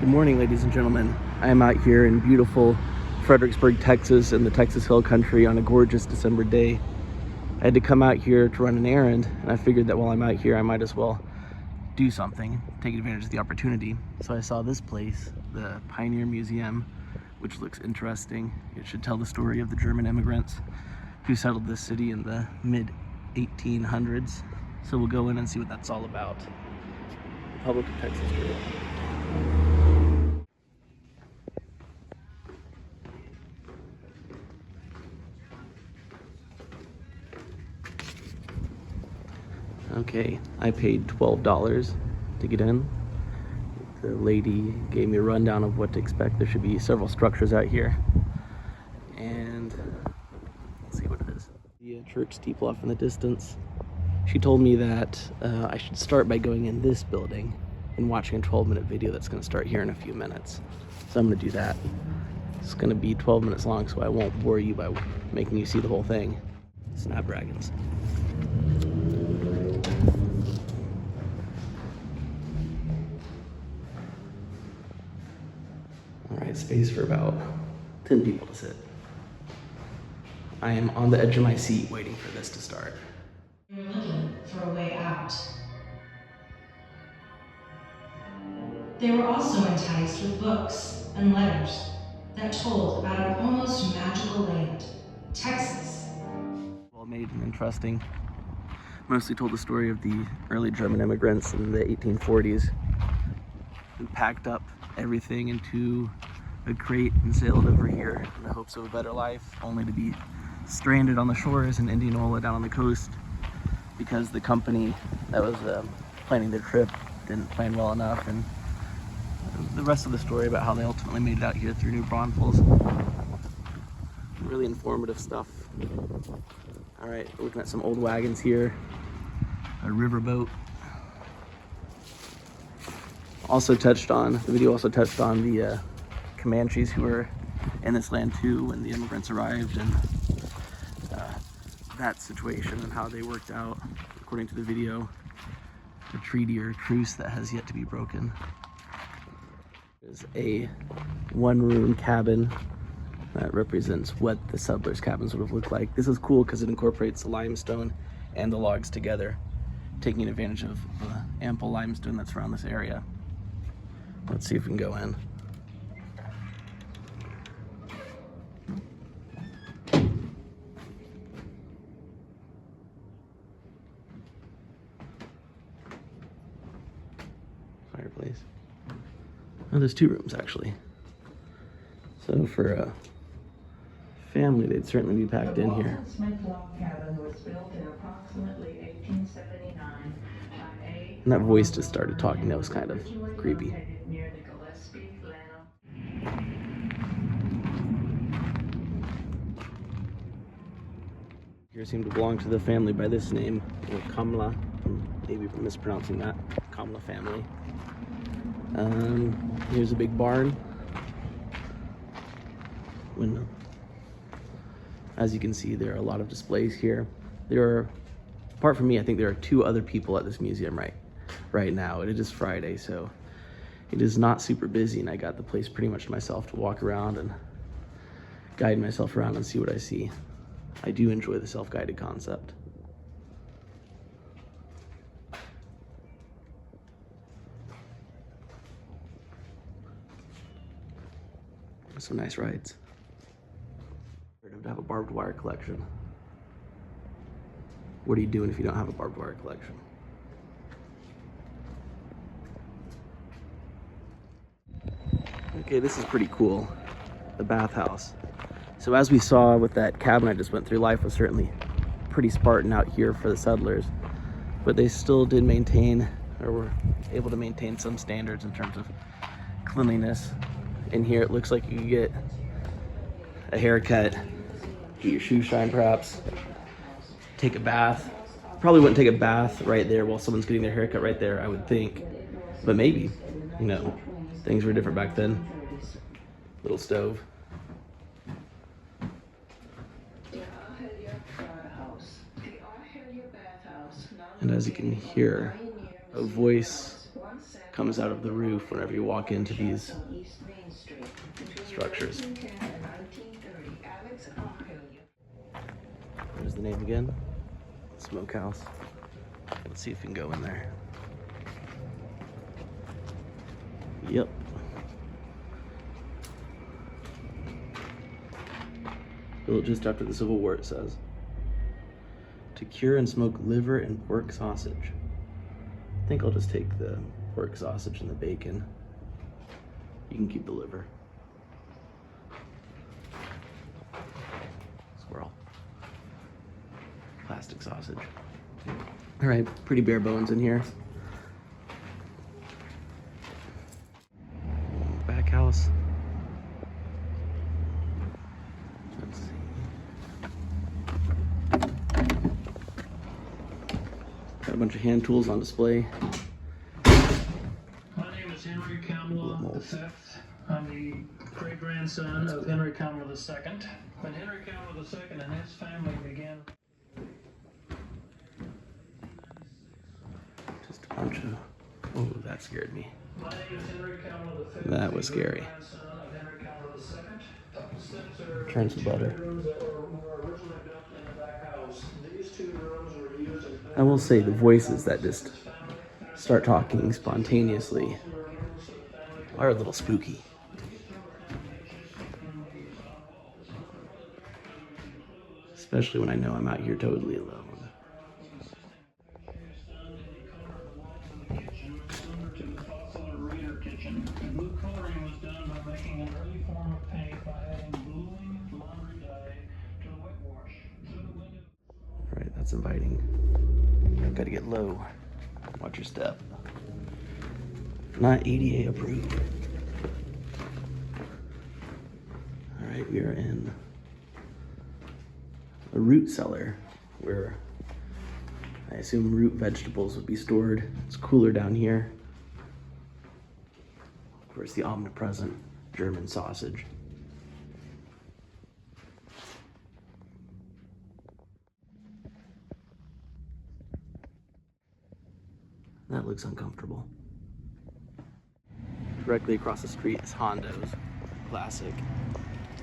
Good morning, ladies and gentlemen. I am out here in beautiful Fredericksburg, Texas, in the Texas Hill Country on a gorgeous December day. I had to come out here to run an errand, and I figured that while I'm out here, I might as well do something, take advantage of the opportunity. So I saw this place, the Pioneer Museum, which looks interesting. It should tell the story of the German immigrants who settled this city in the mid-1800s. So we'll go in and see what that's all about. Republic of Texas Trail. Okay, I paid $12 to get in. The lady gave me a rundown of what to expect. There should be several structures out here. And let's see what it is. The church steeple off in the distance. She told me that I should start by going in this building and watching a 12-minute video that's going to start here in a few minutes. So I'm going to do that. It's going to be 12 minutes long, so I won't bore you by making you see the whole thing. Snapdragons. Alright, space for about 10 people to sit. I am on the edge of my seat waiting for this to start. You're looking for a way out. They were also enticed with books and letters that told about an almost magical land, Texas. Well made and interesting. Mostly told the story of the early German immigrants in the 1840s who packed up everything into a crate and sailed over here in the hopes of a better life, only to be stranded on the shores in Indianola down on the coast because the company that was planning the trip didn't plan well enough, and the rest of the story about how they ultimately made it out here through New Braunfels. Really informative stuff. All right, we're looking at some old wagons here, a riverboat. The video also touched on the Comanches who were in this land too when the immigrants arrived, and that situation and how they worked out, according to the video, a treaty or a truce that has yet to be broken. There's a one-room cabin that represents what the settlers' cabins would have looked like. This is cool because it incorporates the limestone and the logs together, taking advantage of the ample limestone that's around this area. Let's see if we can go in. Fireplace. Oh, there's two rooms actually. So for a family, they'd certainly be packed in here. Smith log cabin was built in approximately 1879 by A. And that voice just started talking. That was kind of creepy. Near the Gillespie, Atlanta. Here seem to belong to the family by this name, Kamla. Maybe mispronouncing that. Kamla family. Here's a big barn. Window. As you can see, there are a lot of displays here. Apart from me, I think there are two other people at this museum right now. It is Friday, so it is not super busy, and I got the place pretty much to myself to walk around and guide myself around and see what I see. I do enjoy the self-guided concept. Some nice rides. To have a barbed wire collection. What are you doing if you don't have a barbed wire collection? Okay, this is pretty cool. The bathhouse. So as we saw with that cabin I just went through, life was certainly pretty Spartan out here for the settlers, but they still did maintain, or were able to maintain, some standards in terms of cleanliness. In here it looks like you could get a haircut, get your shoes shined perhaps, take a bath. Probably wouldn't take a bath right there while someone's getting their haircut right there, I would think. But maybe, things were different back then. Little stove. And as you can hear, a voice comes out of the roof whenever you walk into these structures. There's the name again, Smokehouse. Let's see if we can go in there. Yep. Built just after the Civil War, it says. To cure and smoke liver and pork sausage. I think I'll just take the pork sausage and the bacon. You can keep the liver. Squirrel. Plastic sausage. All right, pretty bare bones in here. Back house. Let's see. Got a bunch of hand tools on display. My name is Henry Kamala V. I'm the great-grandson of Henry Kamala II. When Henry Kamala II and his family began... Just a bunch of... Oh, that scared me. My name is Henry Kamala V. That was scary. Grandson of Henry Kamala II. Turn some butter. Rooms that were originally built in the back house. These 2 rooms were used in... I will say the voices that just start talking spontaneously are a little spooky. Especially when I know I'm out here totally alone. Blue coloring was done by making an early form of paint by adding bluing laundry dye to the wet wash. Alright, that's inviting. I've got to get low. Watch your step. Not ADA approved. Alright, we are in a root cellar where I assume root vegetables would be stored. It's cooler down here. Of course, the omnipresent German sausage. That looks uncomfortable. Directly across the street is Hondo's. Classic.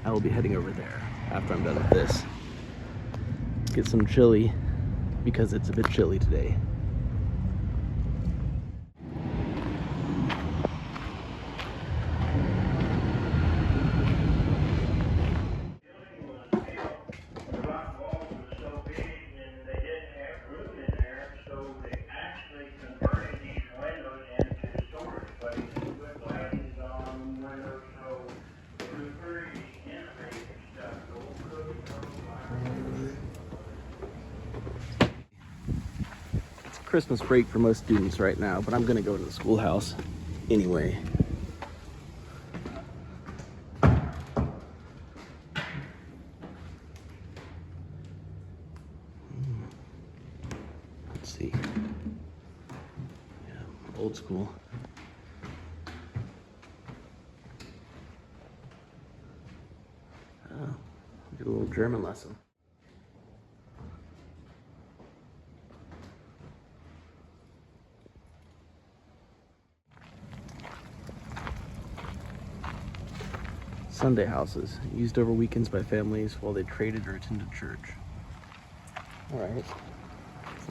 I will be heading over there after I'm done with this. Get some chili because it's a bit chilly today. Christmas break for most students right now, but I'm gonna go to the schoolhouse anyway. Let's see. Yeah, old school. Oh, do a little German lesson. Sunday houses, used over weekends by families while they traded or attended church. Alright.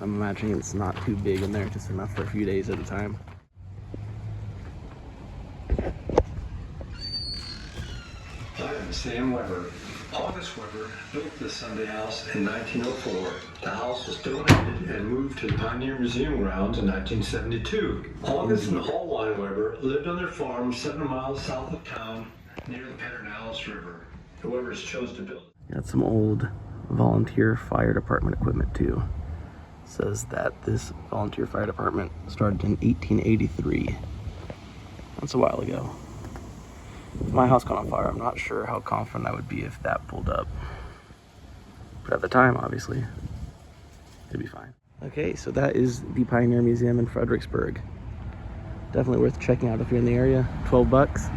I'm imagining it's not too big in there, just enough for a few days at a time. I'm Sam Weber. August Weber built this Sunday house in 1904. The house was donated and moved to the Pioneer Museum grounds in 1972. August and Hallwine Weber lived on their farm 7 miles south of town near the Pedernales River. The Webers chose to build. Got some old volunteer fire department equipment too. It says that this volunteer fire department started in 1883. That's a while ago. If my house caught on fire, I'm not sure how confident I would be if that pulled up. But at the time, obviously, it'd be fine. Okay, so that is the Pioneer Museum in Fredericksburg. Definitely worth checking out if you're in the area. 12 bucks.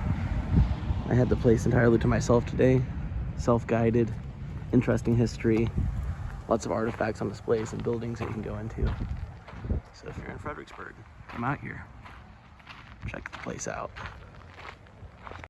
I had the place entirely to myself today. Self-guided, interesting history, lots of artifacts on display, some buildings that you can go into. So if you're in Fredericksburg, come out here. check the place out.